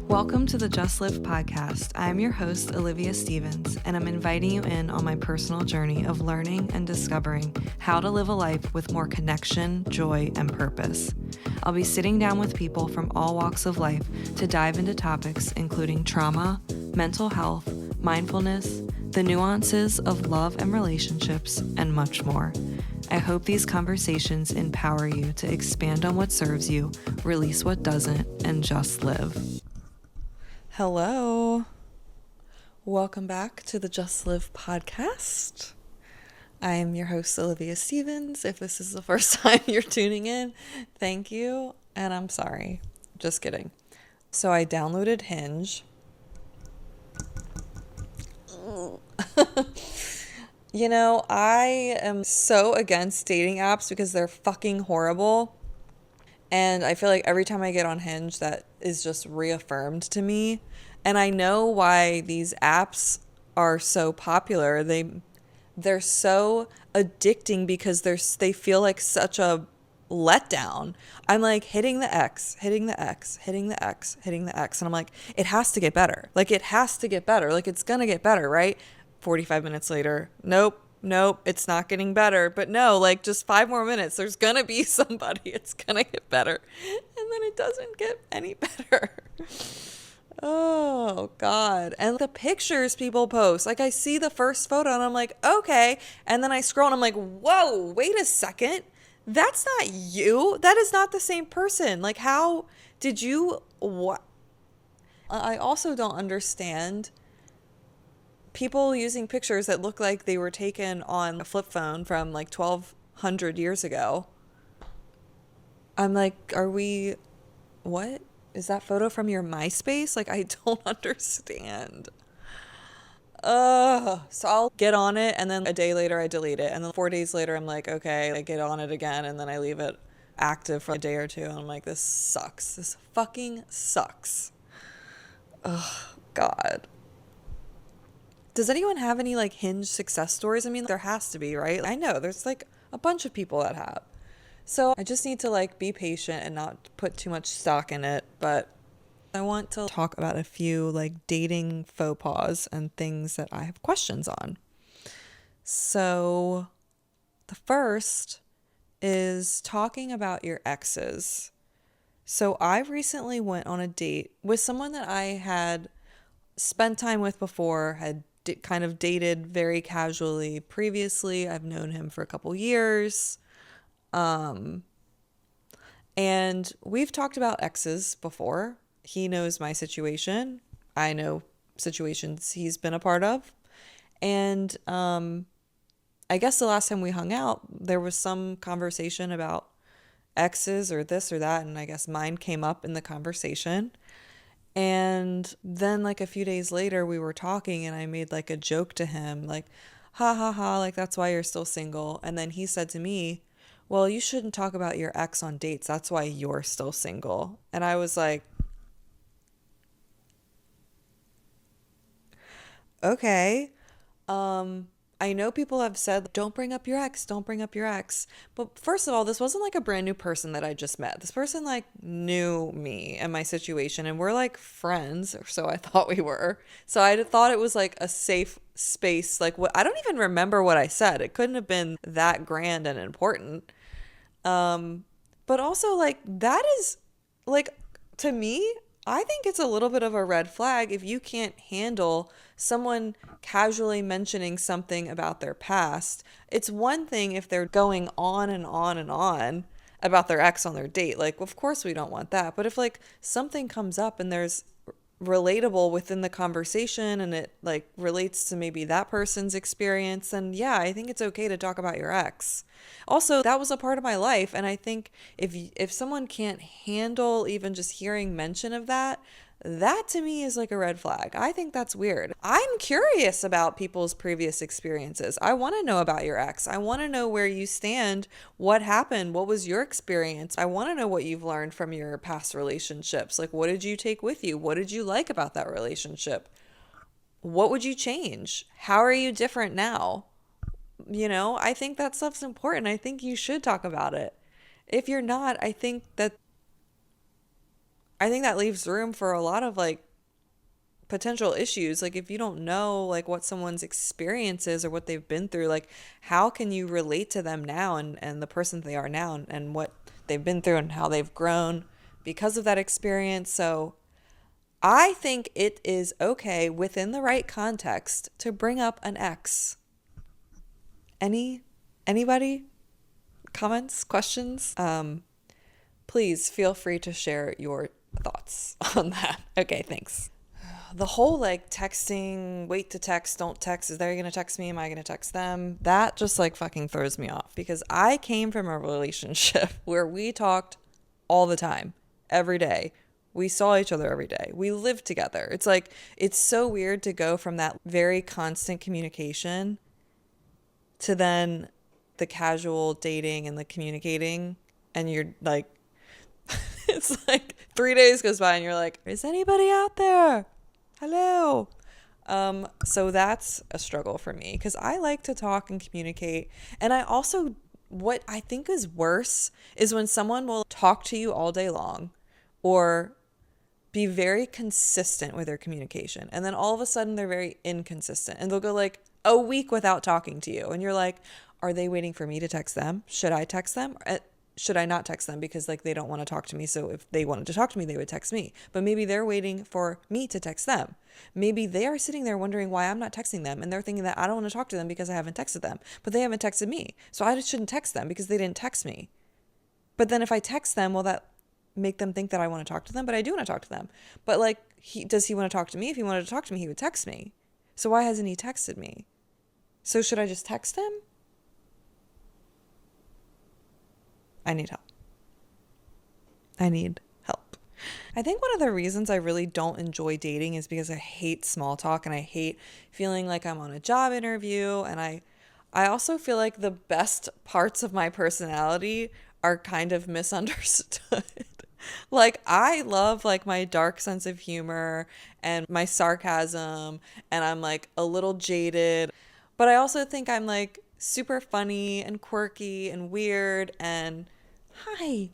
Welcome to the Just Live podcast. I'm your host, Olivia Stevens, and I'm inviting you in on my personal journey of learning and discovering how to live a life with more connection, joy, and purpose. I'll be sitting down with people from all walks of life to dive into topics including trauma, mental health, mindfulness, the nuances of love and relationships, and much more. I hope these conversations empower you to expand on what serves you, release what doesn't, and just live. Hello. Welcome back to the Just Live podcast. I am your host, Olivia Stevens. If this is the first time you're tuning in, thank you. And I'm sorry. Just kidding. So I downloaded Hinge. You know, I am so against dating apps because they're fucking horrible. And I feel like every time I get on Hinge, that is just reaffirmed to me. And I know why these apps are so popular. They're so addicting because they feel like such a letdown. I'm like hitting the X, hitting the X, hitting the X, hitting the X. And I'm like, it has to get better. Like, it has to get better. Like, it's going to get better, right? 45 minutes later, nope, it's not getting better. But no, like, just 5 more minutes, there's gonna be somebody, it's gonna get better. And then it doesn't get any better. Oh God. And the pictures people post, like, I see the first photo and I'm like, okay. And then I scroll and I'm like, whoa, wait a second. That's not you. That is not the same person. Like, how did you, what? I also don't understand people using pictures that look like they were taken on a flip phone from like 1200 years ago. I'm like, what? Is that photo from your MySpace? Like, I don't understand. So I'll get on it and then a day later I delete it. And then 4 days later I'm like, okay, I get on it again and then I leave it active for a day or two. And I'm like, this sucks. This fucking sucks. Oh, God. Does anyone have any like Hinge success stories? I mean, there has to be, right? I know there's like a bunch of people that have. So I just need to like be patient and not put too much stock in it. But I want to talk about a few like dating faux pas and things that I have questions on. So the first is talking about your exes. So I recently went on a date with someone that I had spent time with before, had kind of dated very casually previously. I've known him for a couple years. And we've talked about exes before. He knows my situation. I know situations he's been a part of. And I guess the last time we hung out, there was some conversation about exes or this or that. And I guess mine came up in the conversation. And then like a few days later we were talking and I made like a joke to him, like, ha ha ha, like that's why you're still single. And then he said to me, well, you shouldn't talk about your ex on dates. That's why you're still single. And I was like, okay. I know people have said, don't bring up your ex, don't bring up your ex. But first of all, this wasn't like a brand new person that I just met. This person like knew me and my situation and we're like friends, or so I thought we were. So I thought it was like a safe space. Like, what, I don't even remember what I said. It couldn't have been that grand and important. But also like that is like, to me, I think it's a little bit of a red flag if you can't handle someone casually mentioning something about their past. It's one thing if they're going on and on and on about their ex on their date. Like, of course we don't want that. But if like something comes up and there's relatable within the conversation and it like relates to maybe that person's experience, then yeah, I think it's okay to talk about your ex. Also, that was a part of my life, and I think if someone can't handle even just hearing mention of that, that to me is like a red flag. I think that's weird. I'm curious about people's previous experiences. I want to know about your ex. I want to know where you stand. What happened? What was your experience? I want to know what you've learned from your past relationships. Like, what did you take with you? What did you like about that relationship? What would you change? How are you different now? You know, I think that stuff's important. I think you should talk about it. If you're not, I think that I think that leaves room for a lot of like potential issues. Like if you don't know like what someone's experience is or what they've been through, like how can you relate to them now and the person they are now and what they've been through and how they've grown because of that experience. So I think it is okay within the right context to bring up an ex. Any anybody? Comments, questions? Please feel free to share your thoughts on that. Okay, thanks. The whole like texting, wait to text, don't text, is they going to text me? Am I going to text them? That just like fucking throws me off because I came from a relationship where we talked all the time, every day. We saw each other every day. We lived together. It's like, it's so weird to go from that very constant communication to then the casual dating and the communicating. And you're like, it's like 3 days goes by and you're like, is anybody out there? Hello. So that's a struggle for me because I like to talk and communicate. And I also, what I think is worse is when someone will talk to you all day long or be very consistent with their communication. And then all of a sudden they're very inconsistent and they'll go like a week without talking to you. And you're like, are they waiting for me to text them? Should I text them? Should I not text them because like they don't want to talk to me? So if they wanted to talk to me, they would text me. But maybe they're waiting for me to text them. Maybe they are sitting there wondering why I'm not texting them. And they're thinking that I don't want to talk to them because I haven't texted them. But they haven't texted me. So I just shouldn't text them because they didn't text me. But then if I text them, will that make them think that I want to talk to them? But I do want to talk to them. But like, does he want to talk to me? If he wanted to talk to me, he would text me. So why hasn't he texted me? So should I just text him? I need help. I need help. I think one of the reasons I really don't enjoy dating is because I hate small talk and I hate feeling like I'm on a job interview. And I also feel like the best parts of my personality are kind of misunderstood. Like I love like my dark sense of humor and my sarcasm and I'm like a little jaded, but I also think I'm like super funny and quirky and weird and hi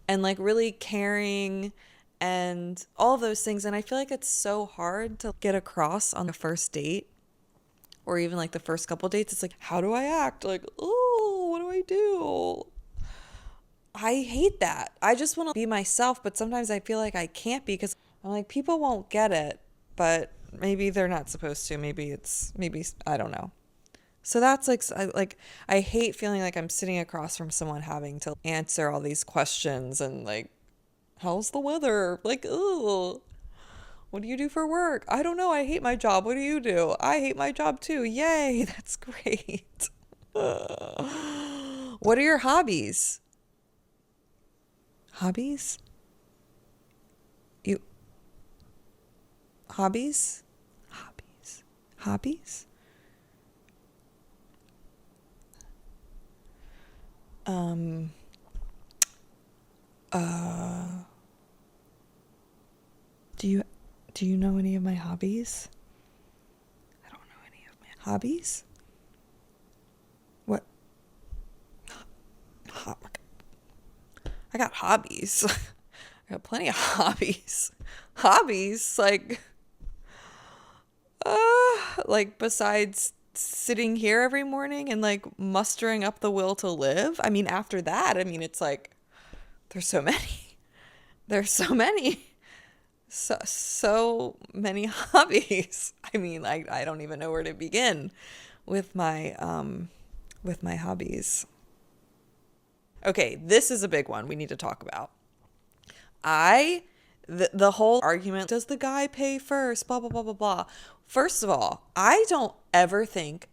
and like really caring and all of those things. And I feel like it's so hard to get across on the first date or even like the first couple dates. It's like, how do I act? Like, oh, what do I do? I hate that. I just want to be myself, but sometimes I feel like I can't be because I'm like, people won't get it, but maybe they're not supposed to. Maybe, I don't know. So that's like I hate feeling like I'm sitting across from someone having to answer all these questions and like, how's the weather? Like, oh, what do you do for work? I don't know. I hate my job. What do you do? I hate my job too. Yay, that's great. What are your hobbies? Hobbies? You hobbies? Hobbies. Hobbies? Um uh do you know any of my hobbies? I don't know any of my hobbies. What? I got hobbies. I got plenty of hobbies. Hobbies like besides sitting here every morning and like mustering up the will to live. I mean, after that, I mean, it's like there's so many. There's so many. So many hobbies. I mean, I don't even know where to begin with my hobbies. Okay, this is a big one we need to talk about. The whole argument, does the guy pay first? Blah, blah, blah, blah, blah. First of all, I don't ever think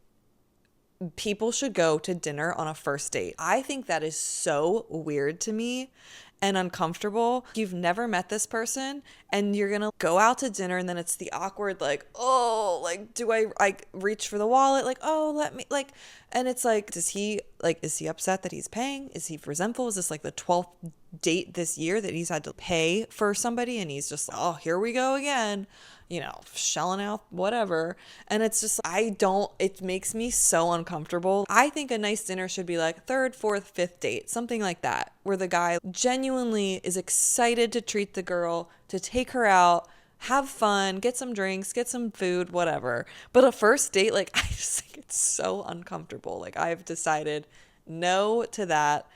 people should go to dinner on a first date. I think that is so weird to me and uncomfortable. You've never met this person and you're gonna go out to dinner, and then it's the awkward, like, oh, like, do I reach for the wallet, like, oh, let me, like, and it's like, is he upset that he's paying? Is he resentful? Is this like the 12th date this year that he's had to pay for somebody, and he's just, oh, here we go again, shelling out whatever. And it's just, it makes me so uncomfortable. I think a nice dinner should be like third, fourth, fifth date, something like that, where the guy genuinely is excited to treat the girl, to take her out, have fun, get some drinks, get some food, whatever. But a first date, like, I just think it's so uncomfortable. Like, I've decided no to that.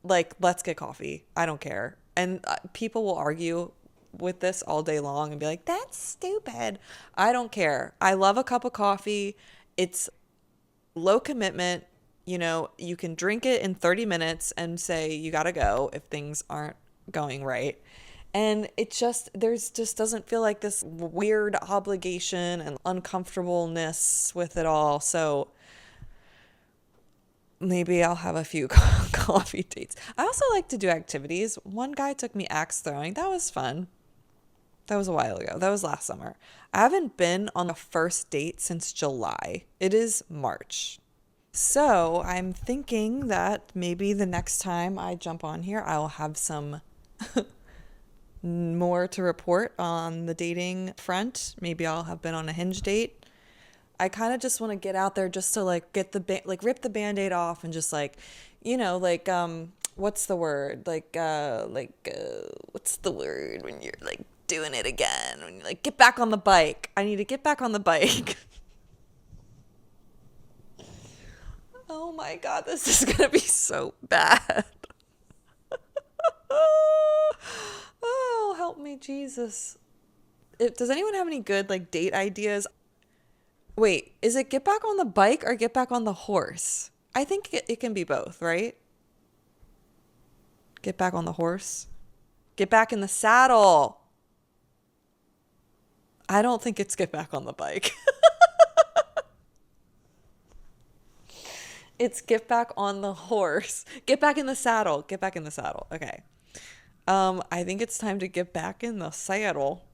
Like, let's get coffee. I don't care. And people will argue with this all day long and be like, that's stupid. I don't care. I love a cup of coffee. It's low commitment. You can drink it in 30 minutes and say you got to go if things aren't going right. And there's just doesn't feel like this weird obligation and uncomfortableness with it all. So maybe I'll have a few coffee dates. I also like to do activities. One guy took me axe throwing. That was fun. That was a while ago. That was last summer. I haven't been on a first date since July. It is March. So I'm thinking that maybe the next time I jump on here, I'll have some more to report on the dating front. Maybe I'll have been on a Hinge date. I kind of just want to get out there just to like get rip the Band-Aid off and just what's the word? What's the word when you're like doing it again? When you like get back on the bike. I need to get back on the bike. Oh my God, this is going to be so bad. Oh, help me, Jesus. Does anyone have any good like date ideas? Wait, is it get back on the bike or get back on the horse? I think it can be both, right? Get back on the horse. Get back in the saddle. I don't think it's get back on the bike. It's get back on the horse. Get back in the saddle. Get back in the saddle. Okay. I think it's time to get back in the saddle.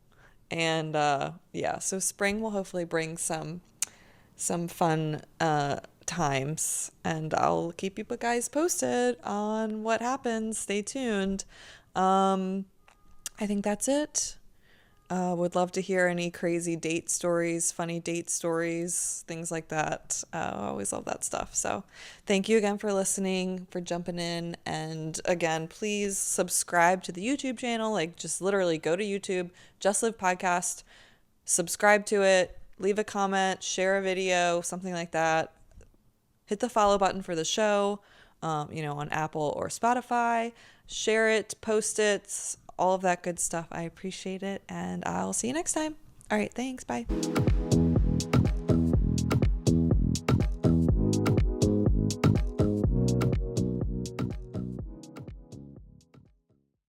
And yeah, so spring will hopefully bring some fun times, and I'll keep you guys posted on what happens. Stay tuned. I think that's it. Would love to hear any crazy date stories, funny date stories, things like that. I always love that stuff. So thank you again for listening, for jumping in. And again, please subscribe to the YouTube channel. Like, just literally go to YouTube, Just Live Podcast, subscribe to it, leave a comment, share a video, something like that. Hit the follow button for the show, on Apple or Spotify. Share it, post it, all of that good stuff. I appreciate it, and I'll see you next time. All right, thanks. Bye.